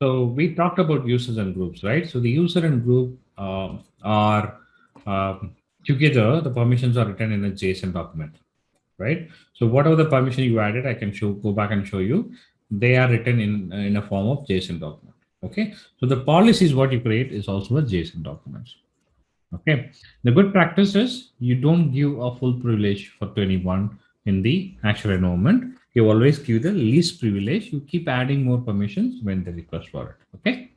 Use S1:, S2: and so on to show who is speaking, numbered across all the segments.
S1: So we talked about users and groups, right? So the user and group are together. The permissions are written in a JSON document, right? So whatever the permission you added, I can go back and show you. They are written in a form of JSON document. Okay. So the policies what you create is also a JSON document. Okay. The good practice is you don't give a full privilege to anyone in the actual environment. You always give the least privilege. You keep adding more permissions when they request for it. Okay.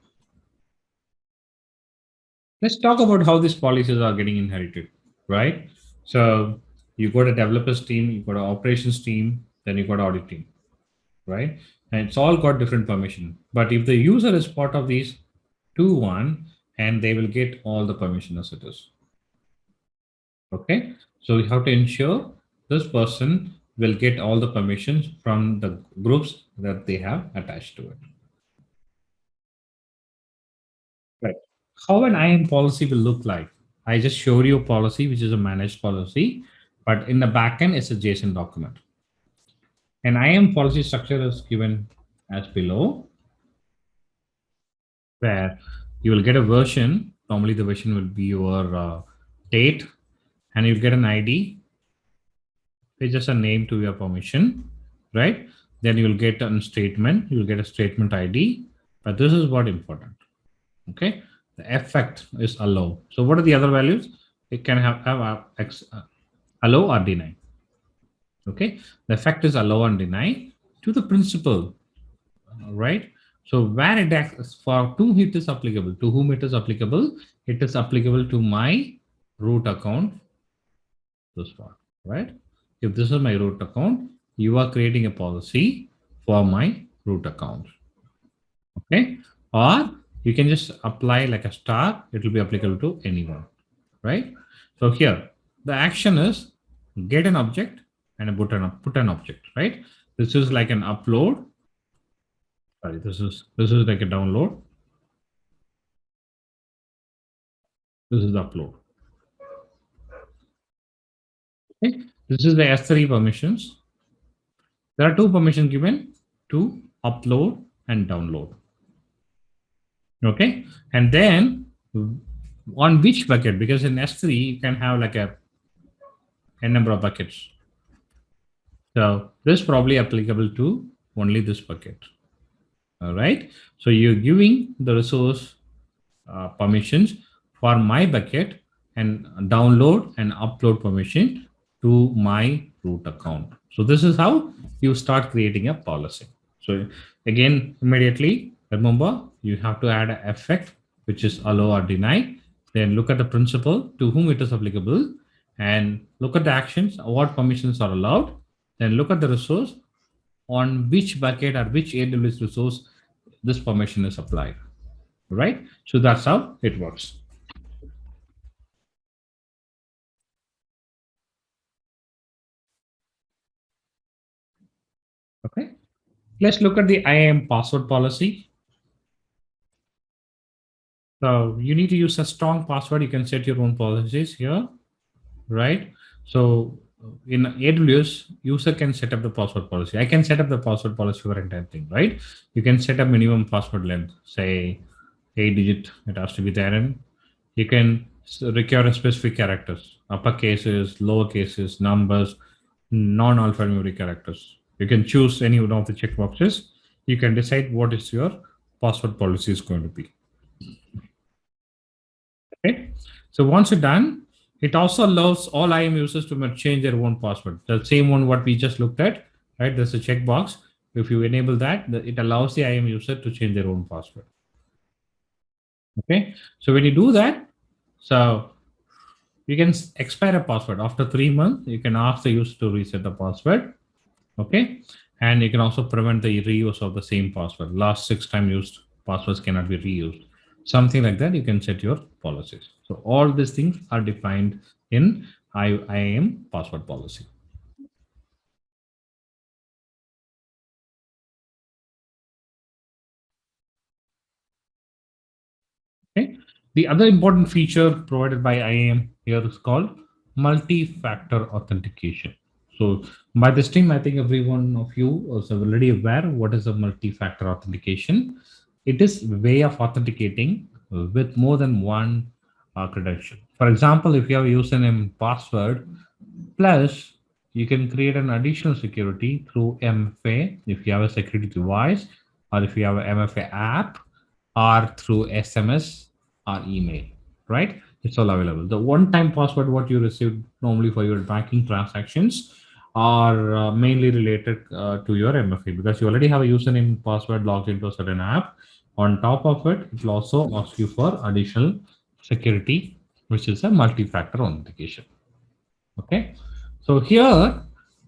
S1: Let's talk about how these policies are getting inherited, right? So you got a developers team, you got an operations team, then you got audit team, right? And it's all got different permission. But if the user is part of these one, and they will get all the permission as it is. Okay, so we have to ensure this person will get all the permissions from the groups that they have attached to it. Right. How an IAM policy will look like? I just showed you a policy, which is a managed policy, but in the backend, it's a JSON document. An IAM policy structure is given as below, where you will get a version. Normally, the version will be your date, and you'll get an ID. It's just a name to your permission, right? Then you will get a statement. You will get a statement ID, but this is what important. Okay, the effect is allow. So what are the other values? It can have allow or deny. Okay, the effect is allow and deny to the principal, right? So where it acts for whom it is applicable, to whom it is applicable, it is applicable to my root account. This one, right? If this is my root account, you are creating a policy for my root account. Okay, or you can just apply like a star, it will be applicable to anyone, right? So here the action is get an object and put an object, right? This is like an upload. Sorry, this is like a download. This is the upload. Okay, this is the S3 permissions. There are two permissions given to upload and download. Okay, and then on which bucket, because in S3 you can have like a number of buckets. So this is probably applicable to only this bucket. All right, so you're giving the resource permissions for my bucket and download and upload permission to my root account. So this is how you start creating a policy. So again, immediately remember you have to add an effect, which is allow or deny. Then look at the principal to whom it is applicable, and look at the actions, what permissions are allowed. Then look at the resource on which bucket or which AWS resource this permission is applied, right? So that's how it works. Okay, let's look at the IAM password policy. So you need to use a strong password. You can set your own policies here, right? So in AWS, user can set up the password policy. I can set up the password policy for entire thing, right? You can set up minimum password length, say 8-digit, it has to be there. And you can require specific characters, upper cases, lower cases, numbers, non-alphanumeric characters. You can choose any one of the checkboxes. You can decide what is your password policy is going to be. Okay. So once you're done, it also allows all IAM users to change their own password. The same one what we just looked at, right? There's a checkbox. If you enable that, it allows the IAM user to change their own password. Okay. So when you do that, so you can expire a password after 3 months. You can ask the user to reset the password. Okay. And you can also prevent the reuse of the same password. Last 6 times used passwords cannot be reused. Something like that, you can set your policies. So all these things are defined in IAM password policy. Okay. The other important feature provided by IAM here is called multi-factor authentication. So by this time, I think every one of you is already aware what is a multi-factor authentication. it is way of authenticating with more than one credential. For example, if you have a username and password, plus you can create an additional security through MFA if you have a security device, or if you have an MFA app, or through SMS or email, right? It's all available. The one-time password, what you receive normally for your banking transactions, are mainly related to your MFA, because you already have a username and password logged into a certain app. On top of it, it will also ask you for additional security, which is a multi-factor authentication. Okay. So here,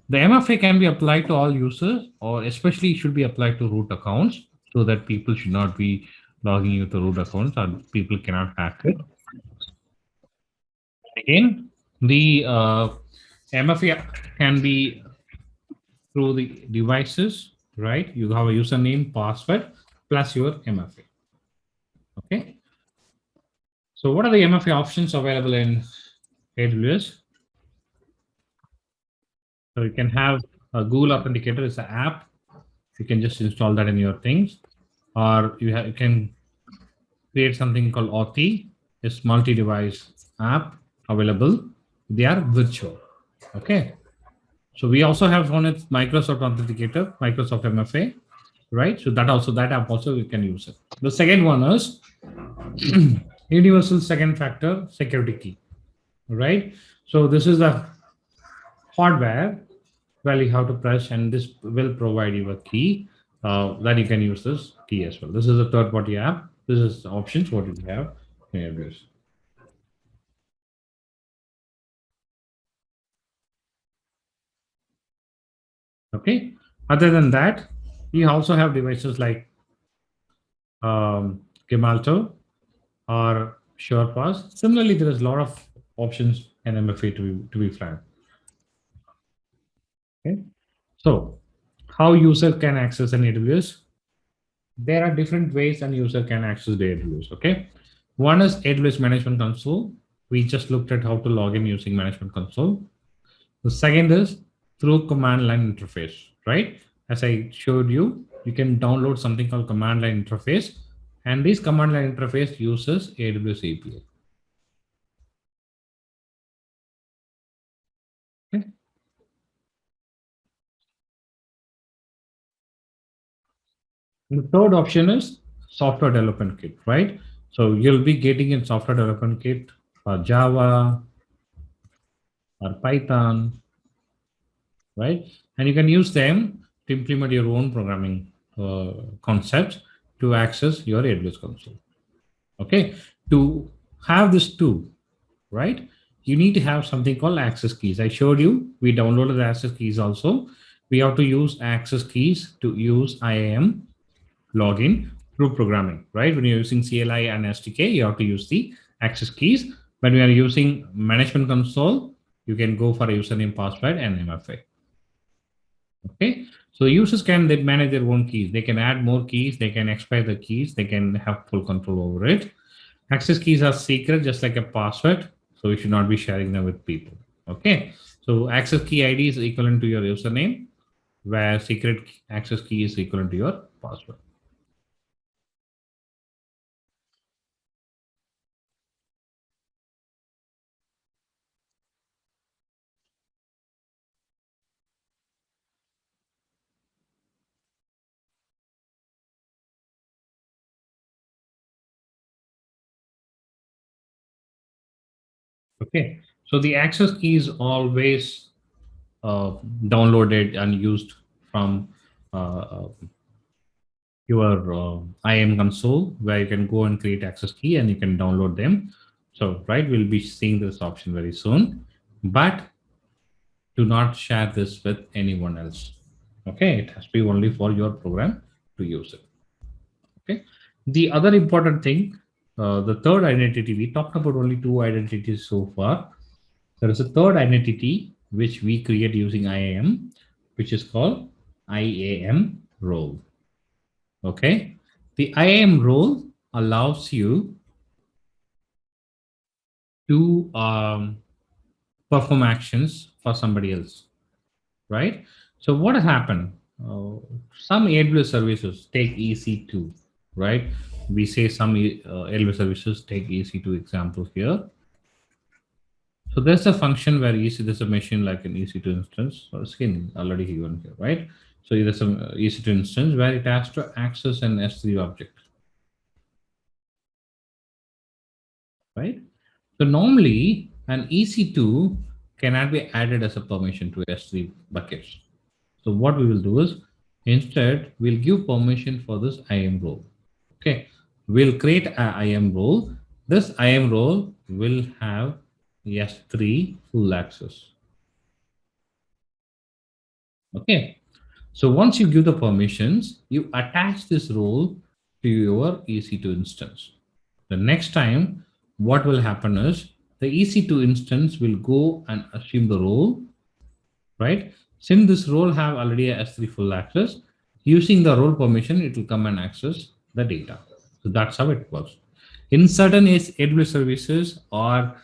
S1: the MFA can be applied to all users, or especially should be applied to root accounts, so that people should not be logging into root accounts or people cannot hack it. Again, the MFA can be through the devices, right? You have a username, password, plus your MFA. Okay. So what are the MFA options available in AWS? So you can have a Google Authenticator is an app. You can just install that in your things, or you can create something called Authy. It's multi-device app available. They are virtual. Okay. So we also have one with Microsoft Authenticator, Microsoft MFA, right? So that app also you can use it. The second one is universal second factor security key, right? So this is the hardware where you have to press, and this will provide you a key that you can use this key as well. This is a third party app. This is the options what you have in AWS. Okay. Other than that, you also have devices like Gemalto or SurePass. Similarly, there is a lot of options in MFA to be frank. Okay. So, how user can access an AWS? There are different ways an user can access the AWS. Okay. One is AWS Management Console. We just looked at how to log in using Management Console. The second is through command line interface, right? As I showed you, you can download something called command line interface, and this command line interface uses AWS API. Okay. The third option is software development kit, right? So you'll be getting a software development kit for Java or Python, right? And you can use them to implement your own programming concepts to access your AWS console. Okay. To have this too, right? You need to have something called access keys. I showed you, we downloaded the access keys also. We have to use access keys to use IAM login through programming, right? When you're using CLI and SDK, you have to use the access keys. When we are using management console, you can go for a username, password, and MFA. Okay. So users can they manage their own keys. They can add more keys. They can expire the keys. They can have full control over it. Access keys are secret, just like a password. So you should not be sharing them with people. Okay. So access key ID is equivalent to your username, where secret access key is equivalent to your password. Okay. So the access key is always downloaded and used from your IAM console, where you can go and create access key and you can download them. So, right, we'll be seeing this option very soon, but do not share this with anyone else. Okay, it has to be only for your program to use it. Okay, the other important thing, the third identity, we talked about only two identities so far. There is a third identity which we create using IAM, which is called IAM role. Okay, the IAM role allows you to perform actions for somebody else, right? So what has happened? Some AWS services take EC2, right? We say some AWS services, take EC2 example here. So there's a function where there's a machine like an EC2 instance, or skin already given here, right? So there's some EC2 instance where it has to access an S3 object, right? So normally an EC2 cannot be added as a permission to S3 buckets. So what we will do is instead we'll give permission for this IAM role. Okay, we'll create an IAM role. This IAM role will have S3 full access. Okay, so once you give the permissions, you attach this role to your EC2 instance. The next time, what will happen is the EC2 instance will go and assume the role, right? Since this role have already a S3 full access, using the role permission, it will come and access the data. So that's how it works. In certain AWS services or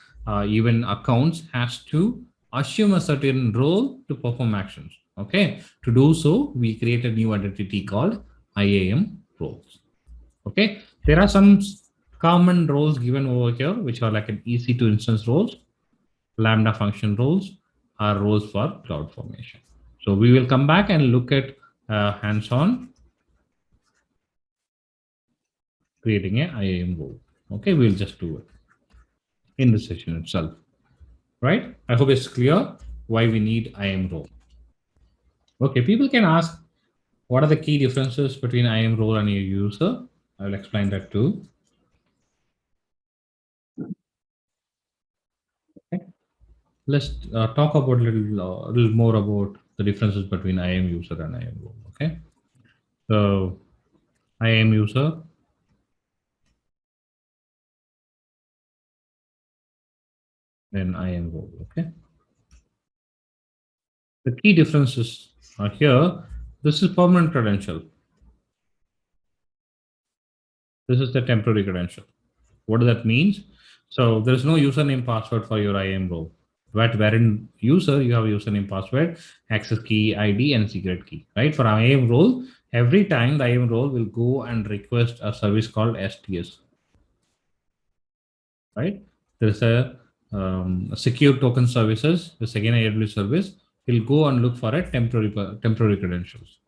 S1: even accounts has to assume a certain role to perform actions. Okay, to do so, we create a new identity called IAM roles. Okay, there are some common roles given over here, which are like an EC2 instance roles, Lambda function roles, are roles for cloud formation. So we will come back and look at hands-on creating a IAM role. Okay, we'll just do it in the session itself, right? I hope it's clear why we need IAM role. Okay, people can ask, what are the key differences between IAM role and a user? I will explain that too. Okay. Let's talk about little more about the differences between IAM user and IAM role. Okay, so IAM user, then IAM role. Okay, the key differences are here. This is permanent credential. This is the temporary credential. What does that mean? So there is no username password for your IAM role. But wherein user, you have username password, access key, ID, and secret key, right? For IAM role, every time the IAM role will go and request a service called STS, right? There's a secure token services, the second AWS service will go and look for a temporary credentials.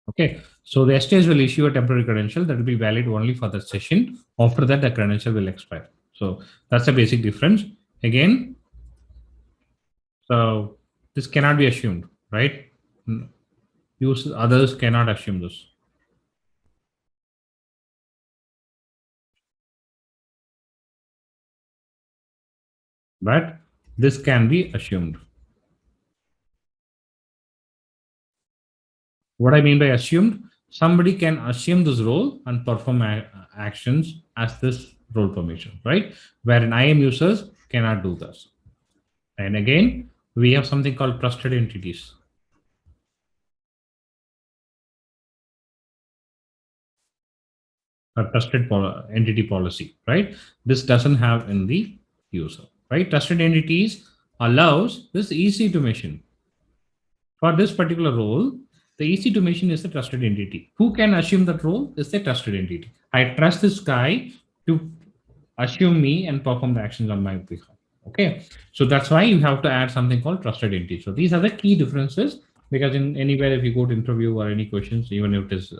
S1: Okay, so the STS will issue a temporary credential that will be valid only for the session. After that, the credential will expire. So that's the basic difference. Again, so this cannot be assumed, right? Use others cannot assume this. But this can be assumed. What I mean by assumed, somebody can assume this role and perform actions as this role permission, right? Wherein IAM users cannot do this. And again, we have something called trusted entities. A trusted entity policy, right? This doesn't have in the user, right? Trusted entities allows this easy to machine. For this particular role, the easy to machine is the trusted entity. Who can assume that role is the trusted entity. I trust this guy to assume me and perform the actions on my behalf. Okay, so that's why you have to add something called trusted entity. So these are the key differences, because in anywhere if you go to interview or any questions, even if it is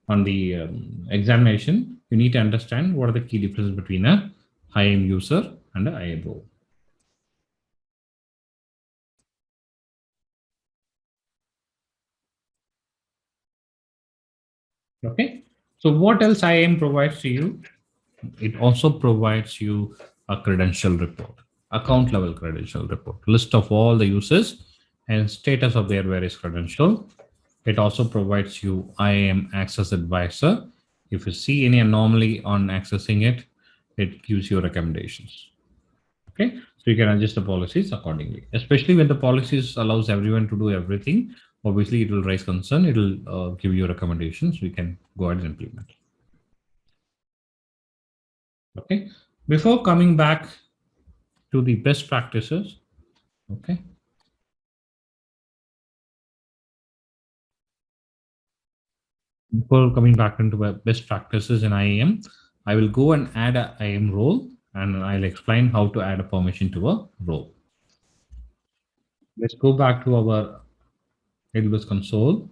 S1: on the examination, you need to understand what are the key differences between a IAM user and a IAM role. Okay, so what else IAM provides to you? It also provides you a credential report, account level credential report, list of all the users and status of their various credential. It also provides you IAM access advisor. If you see any anomaly on accessing it, it gives you recommendations. Okay, so you can adjust the policies accordingly, especially when the policies allows everyone to do everything. Obviously, it will raise concern. It will give you recommendations. We can go ahead and implement. Okay, before coming back to the best practices, okay, Before coming back into best practices in IAM, I will go and add a IAM role, and I'll explain how to add a permission to a role. Let's go back to our AWS console.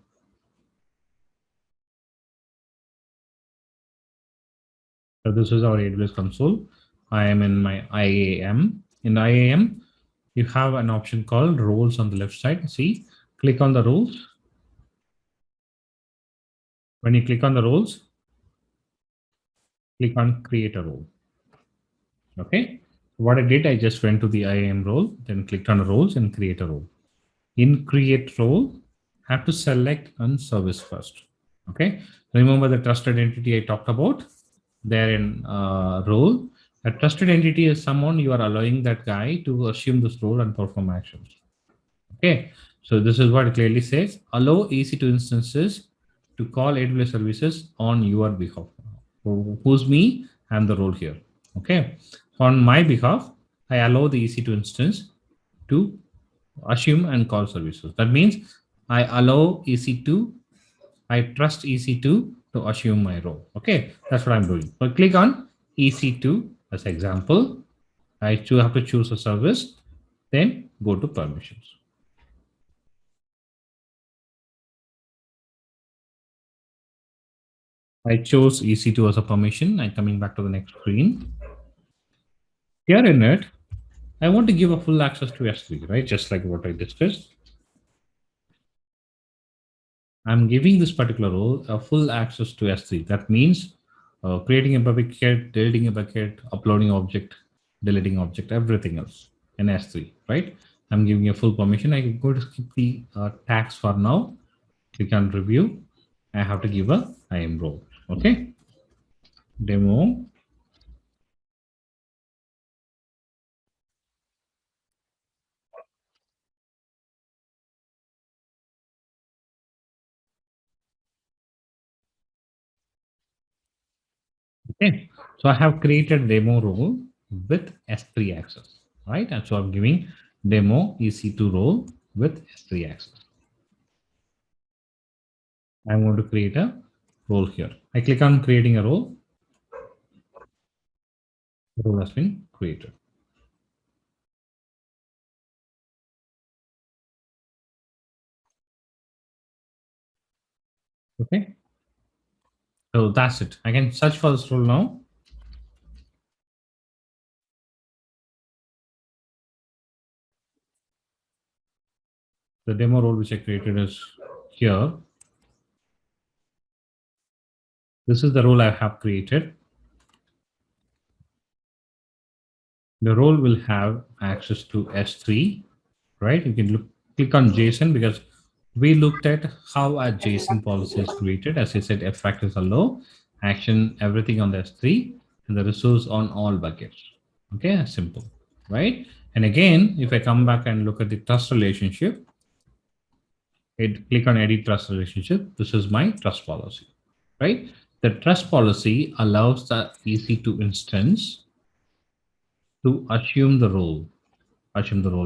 S1: So this is our AWS console. I am in my IAM. In IAM, you have an option called roles on the left side. See, click on the roles. When you click on the roles, click on create a role. Okay. What I did, I just went to the IAM role, then clicked on the roles and create a role. In create role, have to select on service first. Okay. Remember the trusted entity I talked about there in role. A trusted entity is someone you are allowing that guy to assume this role and perform actions. Okay. So this is what it clearly says. Allow EC2 instances to call AWS services on your behalf. Who's me? I'm the role here. Okay. On my behalf, I allow the EC2 instance to assume and call services. That means I allow EC2, I trust EC2 to assume my role. Okay, that's what I'm doing. So click on EC2 as example. I have to choose a service, then go to permissions. I chose EC2 as a permission. I'm coming back to the next screen. Here in it, I want to give a full access to S3, right? Just like what I discussed. I'm giving this particular role a full access to S3. That means creating a bucket, deleting a bucket, uploading object, deleting object, everything else in S3, right? I'm giving a full permission. I can go to skip the tags for now. Click on review. I have to give a IAM role. Okay. Demo. Okay. So I have created demo role with S3 access, right? And so I'm giving demo EC2 role with S3 access. I'm going to create a role here. I click on creating a role. The role has been created. Okay. So that's it. I can search for this role now. The demo role which I created is here. This is the role I have created. The role will have access to S3, right? You can click on JSON because we looked at how a JSON policy is created. As I said, F factors are low, action, everything on the S3, and the resource on all buckets. Okay, simple, right? And again, if I come back and look at the trust relationship, click on edit trust relationship. This is my trust policy, right? The trust policy allows the EC2 instance to assume the role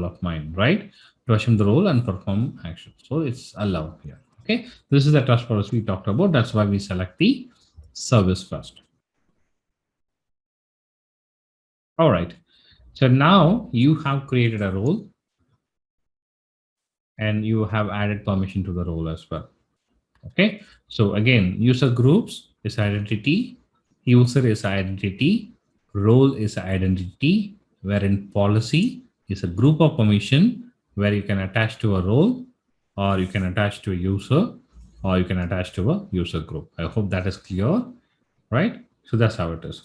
S1: of mine, right? To assume the role and perform action. So it's allowed here. Okay. This is the trust policy we talked about. That's why we select the service first. All right. So now you have created a role and you have added permission to the role as well. Okay. So again, user groups is identity, user is identity, role is identity, wherein policy is a group of permission where you can attach to a role or you can attach to a user or you can attach to a user group. I hope that is clear, right? So that's how it is.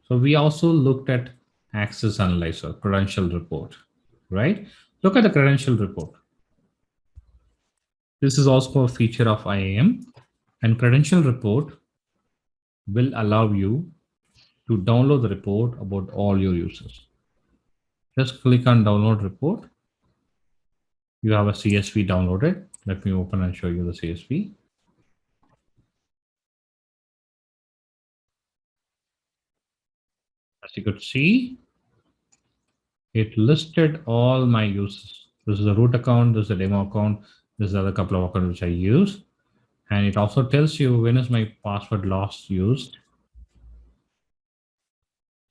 S1: So we also looked at access analyzer, credential report, right? Look at the credential report. This is also a feature of IAM, and credential report will allow you to download the report about all your users. Just click on download report. You have a CSV downloaded. Let me open and show you the CSV. As you could see, it listed all my users. This is a root account, this is a demo account, this is the other couple of accounts which I use. And it also tells you when is my password last used.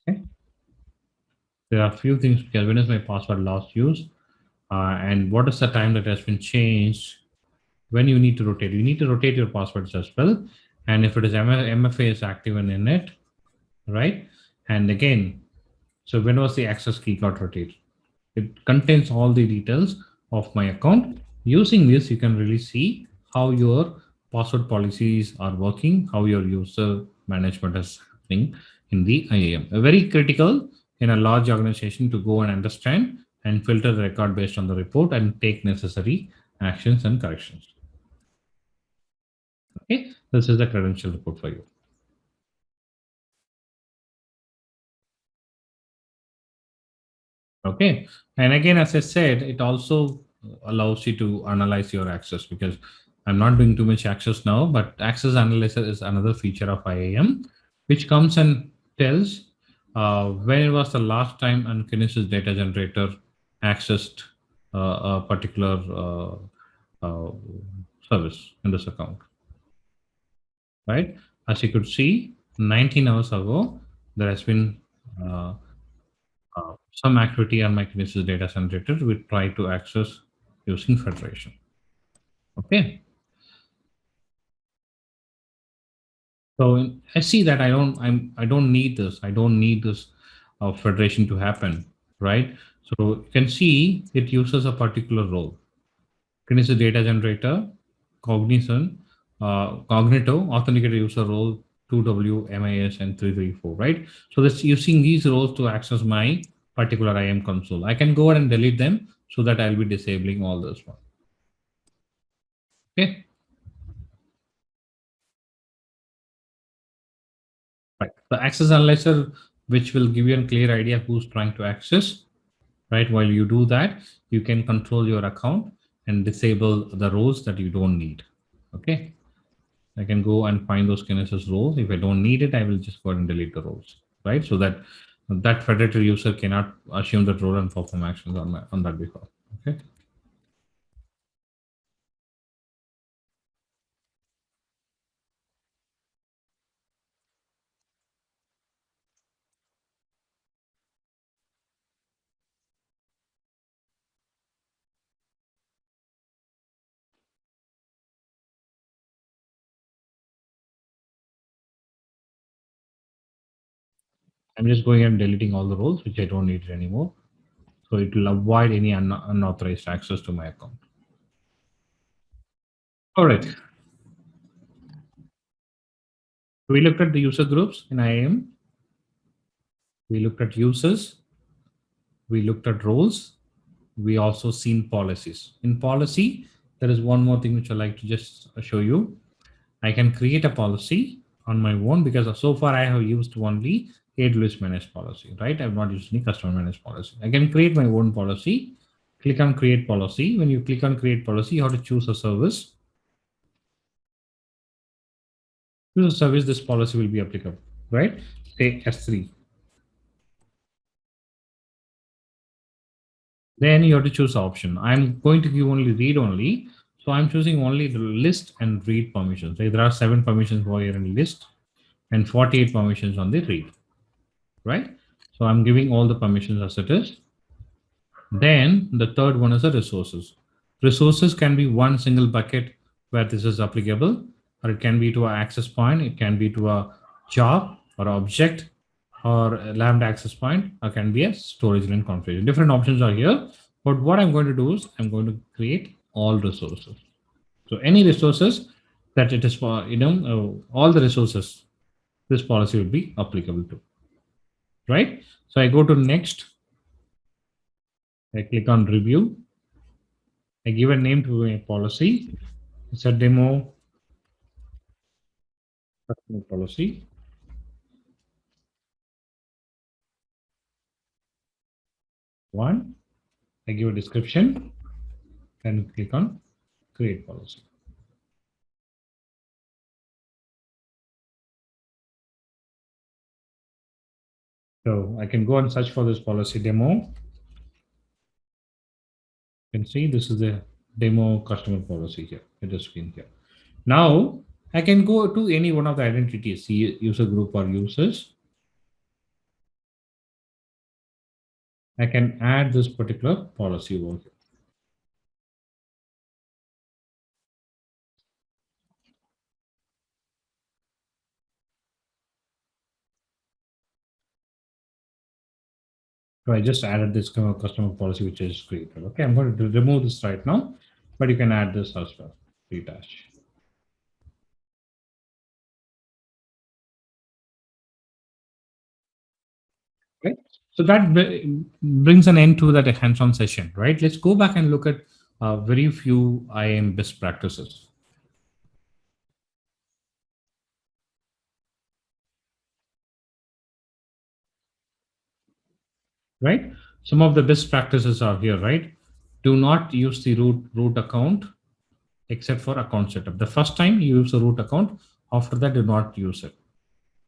S1: Okay. There are a few things because when is my password last used, and what is the time that has been changed. When you need to rotate, you need to rotate your passwords as well. And if it is MFA is active and in it, right? And again, so when was the access key got rotated? It contains all the details of my account. Using this, you can really see how your password policies are working, how your user management is happening in the IAM. Very critical in a large organization to go and understand and filter the record based on the report and take necessary actions and corrections. Okay, this is the credential report for you. Okay. And again, as I said, it also allows you to analyze your access because I'm not doing too much access now, but access analyzer is another feature of IAM, which comes and tells when was the last time Kinesis data generator accessed a particular uh, service in this account, right? As you could see, 19 hours ago, there has been uh, some activity on my Kinesis data generator we try to access using federation. Okay. So I see that I don't need this. I don't need this federation to happen, right? So you can see it uses a particular role. Kinesis data generator, cognizant, cognito, authenticated user role, 2W, MIS, and 334, right? So that's using these roles to access my particular IAM console. I can go ahead and delete them so that I'll be disabling all this one. Okay. Right. The access analyzer, which will give you a clear idea who's trying to access, right? While you do that, you can control your account and disable the roles that you don't need. Okay. I can go and find those Kinesis roles. If I don't need it, I will just go ahead and delete the roles, right? So that that federated user cannot assume that role and perform actions on that behalf. Okay. I'm just going and deleting all the roles which I don't need anymore. So it will avoid any unauthorized access to my account. All right. We looked at the user groups in IAM. We looked at users. We looked at roles. We also seen policies. In policy, there is one more thing which I like to just show you. I can create a policy on my own because so far I have used only AWS managed policy, right? I've not used any customer managed policy. I can create my own policy. Click on create policy. When you click on create policy, you have to choose a service. Choose a service, this policy will be applicable, right? Say S3. Then you have to choose option. I'm going to give only read only. So I'm choosing only the list and read permissions. There are 7 permissions for here in list and 48 permissions on the read, right? So I'm giving all the permissions as it is. Then the third one is the resources. Resources can be one single bucket where this is applicable, or it can be to an access point, it can be to a job or object or a Lambda access point, or can be a storage link configuration. Different options are here. But what I'm going to do is I'm going to create all resources. So any resources that it is for, all the resources, this policy will be applicable to, right? So I go to next, I click on review. I give a name to a policy. It's a demo customer policy. One, I give a description and click on create policy. So I can go and search for this policy demo. You can see this is the demo customer policy here. It is screen here. Now I can go to any one of the identities, user group or users. I can add this particular policy over here. So I just added this customer policy, which is created. Okay, I'm going to remove this right now, but you can add this as well. Detach. Okay. So that brings an end to that hands-on session, right? Let's go back and look at very few IAM best practices, right? Some of the best practices are here, right? Do not use the root account except for account setup. The first time you use a root account, after that, do not use it,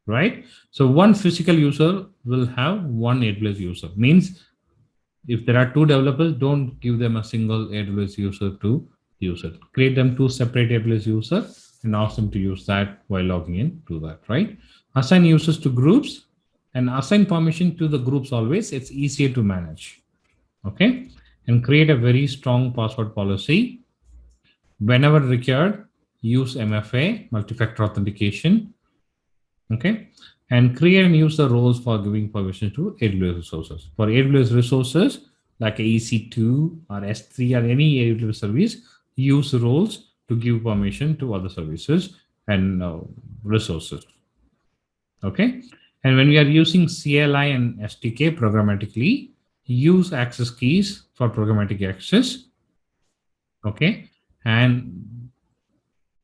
S1: right? So one physical user will have one AWS user. Means if there are two developers, don't give them a single AWS user to use it. Create them two separate AWS users and ask them to use that while logging in to that, right? Assign users to groups and assign permission to the groups always. It's easier to manage. Okay. And create a very strong password policy. Whenever required, use MFA, multi-factor authentication. Okay. And create and use the roles for giving permission to AWS resources. For AWS resources like EC2 or S3 or any AWS service, use roles to give permission to other services and resources. Okay. And when we are using CLI and SDK programmatically, use access keys for programmatic access. Okay. And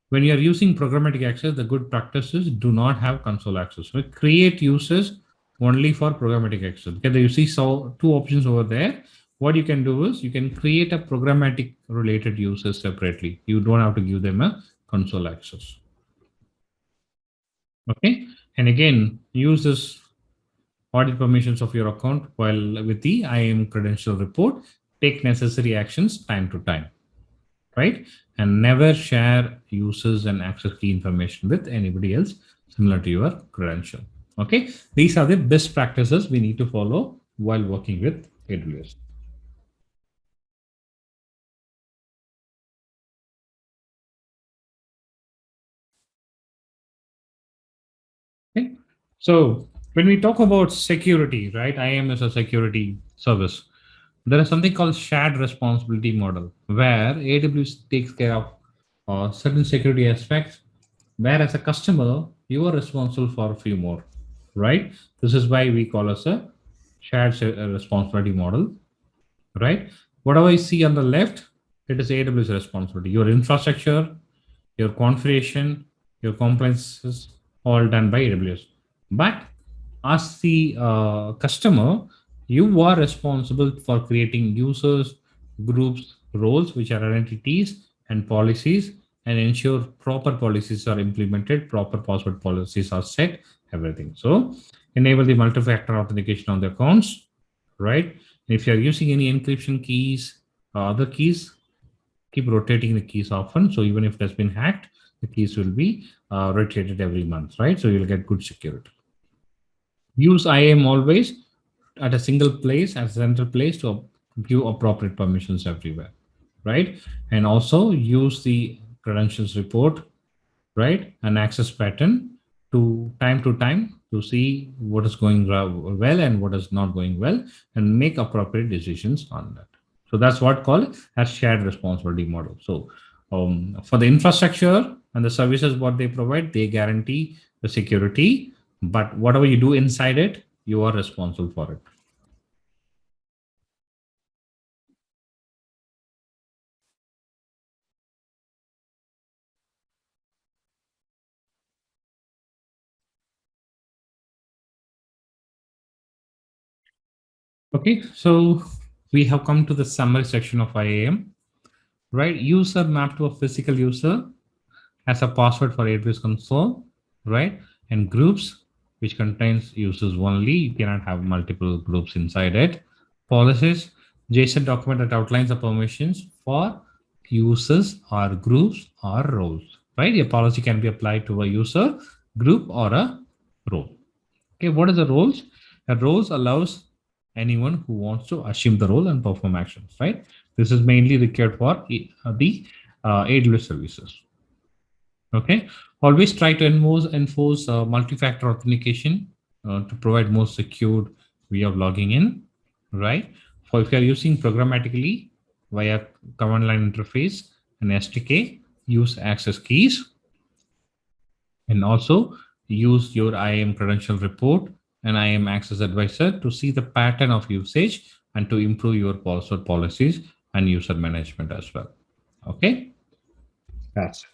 S1: when you are using programmatic access, the good practices do not have console access. So create users only for programmatic access. Okay, you see so two options over there. What you can do is you can create a programmatic related users separately. You don't have to give them a console access. Okay, and again, use this audit permissions of your account while with the IAM credential report. Take necessary actions time to time. Right? And never share users and access key information with anybody else similar to your credential. Okay. These are the best practices we need to follow while working with AWS. Okay. So when we talk about security, right? IAM is a security service. There is something called shared responsibility model where AWS takes care of certain security aspects, where as a customer, you are responsible for a few more, right? This is why we call us a shared responsibility model, right? Whatever I see on the left, it is AWS responsibility. Your infrastructure, your configuration, your compliances, all done by AWS. But as the customer, you are responsible for creating users, groups, roles, which are identities and policies, and ensure proper policies are implemented, proper password policies are set, everything. So enable the multi-factor authentication on the accounts, right? If you're using any encryption keys or other keys, keep rotating the keys often. So even if it has been hacked, the keys will be rotated every month, right? So you'll get good security. Use IAM always at a single place, as a central place to give appropriate permissions everywhere, right? And also use the credentials report, right? An access pattern to time to see what is going well and what is not going well and make appropriate decisions on that. So that's what called as shared responsibility model. So for the infrastructure and the services what they provide, they guarantee the security, but whatever you do inside it, you are responsible for it. Okay, so we have come to the summary section of IAM, right? User map to a physical user as a password for AWS console, right? And groups, which contains users only. You cannot have multiple groups inside it. Policies, JSON document that outlines the permissions for users or groups or roles. right? A policy can be applied to a user, group, or a role. Okay, what are the roles? A roles allows anyone who wants to assume the role and perform actions, right? This is mainly required for the AWS services. Okay, always try to enforce multi-factor authentication to provide more secured way of logging in, right? For if you are using programmatically via command line interface and SDK, use access keys, and also use your IAM Credential Report and IAM Access Advisor to see the pattern of usage and to improve your password policies and user management as well. Okay, that's it.